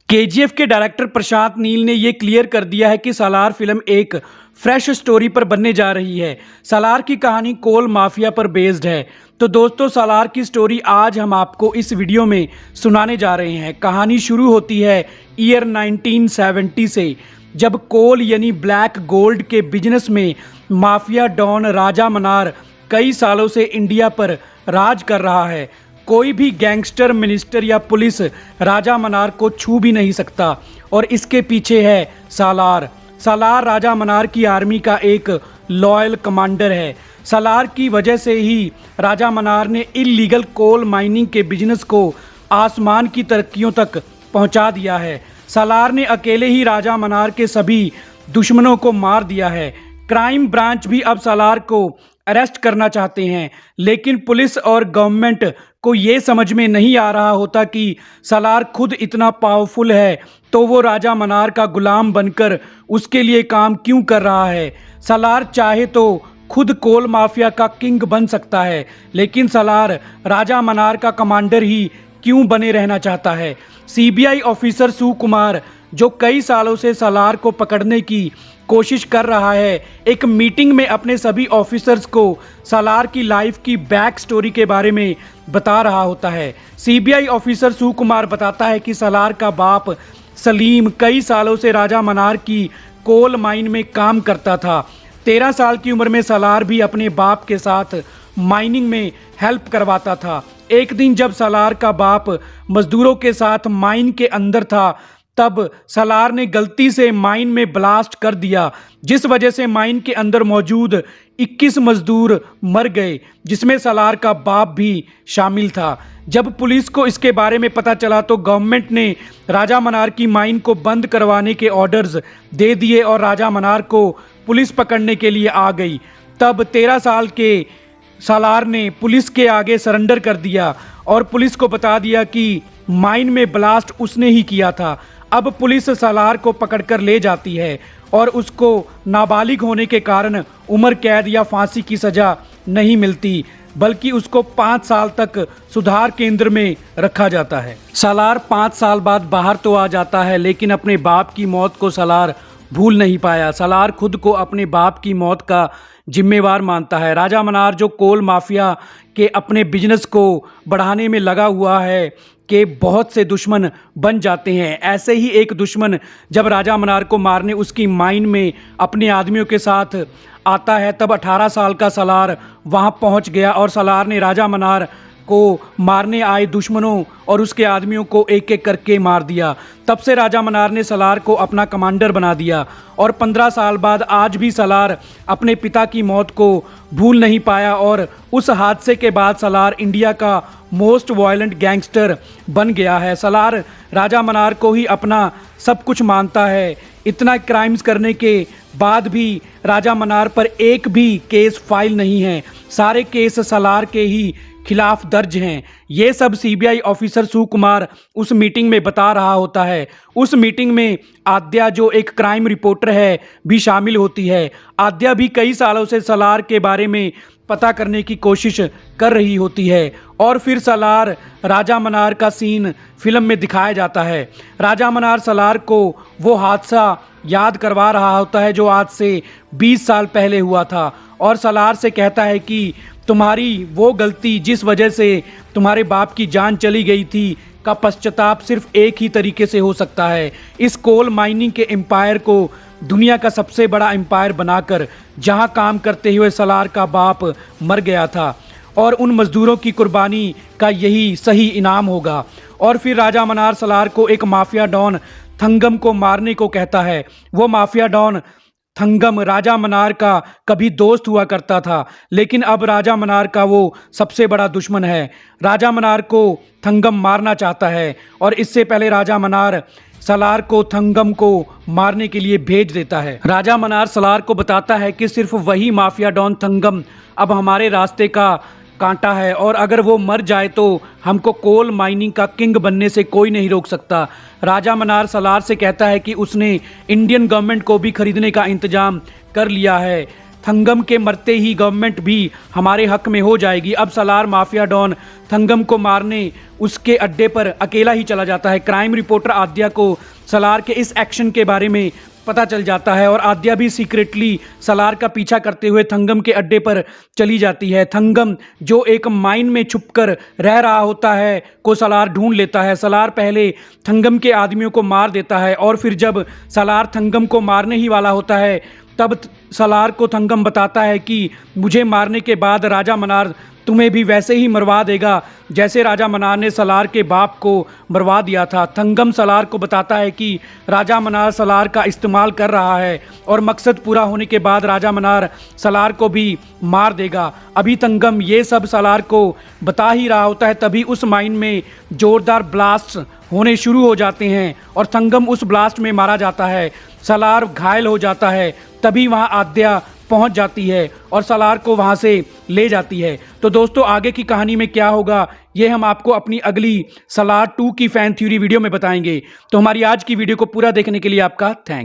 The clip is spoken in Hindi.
केजीएफ के डायरेक्टर प्रशांत नील ने ये क्लियर कर दिया है कि सालार फिल्म एक फ्रेश स्टोरी पर बनने जा रही है। सालार की कहानी कोल माफिया पर बेस्ड है। तो दोस्तों, सालार की स्टोरी आज हम आपको इस वीडियो में सुनाने जा रहे हैं। कहानी शुरू होती है ईयर 1970 से, जब कोल यानी ब्लैक गोल्ड के बिजनेस में माफिया डॉन राजा मनार कई सालों से इंडिया पर राज कर रहा है। कोई भी गैंगस्टर, मिनिस्टर या पुलिस राजा मनार को छू भी नहीं सकता। और इसके पीछे है सालार। सालार राजा मनार की आर्मी का एक लॉयल कमांडर है। सालार की वजह से ही राजा मनार ने इल्लीगल कोल माइनिंग के बिजनेस को आसमान की तरक्कियों तक पहुंचा दिया है। सालार ने अकेले ही राजा मनार के सभी दुश्मनों को मार दिया है। क्राइम ब्रांच भी अब सालार को अरेस्ट करना चाहते हैं, लेकिन पुलिस और गवर्नमेंट को ये समझ में नहीं आ रहा होता कि सालार खुद इतना पावरफुल है तो वो राजा मनार का गुलाम बनकर उसके लिए काम क्यों कर रहा है। सालार चाहे तो खुद कोल माफिया का किंग बन सकता है, लेकिन सालार राजा मनार का कमांडर ही क्यों बने रहना चाहता है। सीबीआई ऑफिसर सुकुमार, जो कई सालों से सालार को पकड़ने की कोशिश कर रहा है, एक मीटिंग में अपने सभी ऑफिसर्स को सालार की लाइफ की बैक स्टोरी के बारे में बता रहा होता है। सीबीआई ऑफिसर सुकुमार बताता है कि सालार का बाप सलीम कई सालों से राजा मनार की कोल माइन में काम करता था। 13 साल की उम्र में सालार भी अपने बाप के साथ माइनिंग में हेल्प करवाता था। एक दिन जब सालार का बाप मजदूरों के साथ माइन के अंदर था, तब सालार ने गलती से माइन में ब्लास्ट कर दिया, जिस वजह से माइन के अंदर मौजूद 21 मजदूर मर गए, जिसमें सालार का बाप भी शामिल था। जब पुलिस को इसके बारे में पता चला तो गवर्नमेंट ने राजा मनार की माइन को बंद करवाने के ऑर्डर्स दे दिए और राजा मनार को पुलिस पकड़ने के लिए आ गई। तब 13 साल के सालार ने पुलिस के आगे सरेंडर कर दिया और पुलिस को बता दिया कि माइन में ब्लास्ट उसने ही किया था। अब पुलिस सालार को पकड़कर ले जाती है और उसको नाबालिग होने के कारण उम्र कैद या फांसी की सज़ा नहीं मिलती, बल्कि उसको 5 साल तक सुधार केंद्र में रखा जाता है। सालार 5 साल बाद बाहर तो आ जाता है, लेकिन अपने बाप की मौत को सालार भूल नहीं पाया। सालार खुद को अपने बाप की मौत का जिम्मेवार मानता है। राजा मनार, जो कोल माफिया के अपने बिजनेस को बढ़ाने में लगा हुआ है, के बहुत से दुश्मन बन जाते हैं। ऐसे ही एक दुश्मन जब राजा मनार को मारने उसकी माइन में अपने आदमियों के साथ आता है, तब 18 साल का सालार वहां पहुंच गया और सालार ने राजा मनार को मारने आए दुश्मनों और उसके आदमियों को एक एक करके मार दिया। तब से राजा मनार ने सालार को अपना कमांडर बना दिया और 15 साल बाद आज भी सालार अपने पिता की मौत को भूल नहीं पाया और उस हादसे के बाद सालार इंडिया का मोस्ट वायलेंट गैंगस्टर बन गया है। सालार राजा मनार को ही अपना सब कुछ मानता है। इतना क्राइम्स करने के बाद भी राजा मनार पर एक भी केस फाइल नहीं है। सारे केस सालार के ही खिलाफ दर्ज हैं। ये सब सीबीआई ऑफिसर सुकुमार उस मीटिंग में बता रहा होता है। उस मीटिंग में आद्या, जो एक क्राइम रिपोर्टर है, भी शामिल होती है। आद्या भी कई सालों से सालार के बारे में पता करने की कोशिश कर रही होती है और फिर सालार राजा मनार का सीन फिल्म में दिखाया जाता है। राजा मनार सालार को वो हादसा याद करवा रहा होता है जो आज से 20 साल पहले हुआ था और सालार से कहता है कि तुम्हारी वो गलती जिस वजह से तुम्हारे बाप की जान चली गई थी का पश्चाताप सिर्फ एक ही तरीके से हो सकता है। इस कोल माइनिंग के एम्पायर को दुनिया का सबसे बड़ा एम्पायर बनाकर जहां काम करते हुए सालार का बाप मर गया था और उन मजदूरों की कुर्बानी का यही सही इनाम होगा। और फिर राजा मनार सालार को एक माफिया डॉन थंगम को मारने को कहता है। वो माफिया डॉन थंगम राजा मनार का कभी दोस्त हुआ करता था, लेकिन अब राजा मनार का वो सबसे बड़ा दुश्मन है। राजा मनार को थंगम मारना चाहता है और इससे पहले राजा मनार सालार को थंगम को मारने के लिए भेज देता है। राजा मनार सालार को बताता है कि सिर्फ वही माफिया डॉन थंगम अब हमारे रास्ते का कांटा है और अगर वो मर जाए तो हमको कोल माइनिंग का किंग बनने से कोई नहीं रोक सकता। राजा मनार सालार से कहता है कि उसने इंडियन गवर्नमेंट को भी खरीदने का इंतजाम कर लिया है। थंगम के मरते ही गवर्नमेंट भी हमारे हक में हो जाएगी। अब सालार माफिया डॉन थंगम को मारने उसके अड्डे पर अकेला ही चला जाता है। क्राइम रिपोर्टर आद्या को सालार के इस एक्शन के बारे में पता चल जाता है और आद्या भी सीक्रेटली सालार का पीछा करते हुए थंगम के अड्डे पर चली जाती है। थंगम जो एक माइन में छुपकर रह रहा होता है को सालार ढूंढ लेता है। सालार पहले थंगम के आदमियों को मार देता है और फिर जब सालार थंगम को मारने ही वाला होता है तब सालार को थंगम बताता है कि मुझे मारने के बाद राजा मनार तुम्हें भी वैसे ही मरवा देगा जैसे राजा मनार ने सालार के बाप को मरवा दिया था। थंगम सालार को बताता है कि राजा मनार सालार का इस्तेमाल कर रहा है और मकसद पूरा होने के बाद राजा मनार सालार को भी मार देगा। अभी थंगम ये सब सालार को बता ही रहा होता है तभी उस माइन में जोरदार ब्लास्ट होने शुरू हो जाते हैं और थंगम उस ब्लास्ट में मारा जाता है। सालार घायल हो जाता है। तभी वहाँ आद्या पहुंच जाती है और सालार को वहां से ले जाती है। तो दोस्तों आगे की कहानी में क्या होगा ये हम आपको अपनी अगली सालार 2 की फैन थ्योरी वीडियो में बताएंगे। तो हमारी आज की वीडियो को पूरा देखने के लिए आपका थैंक्स।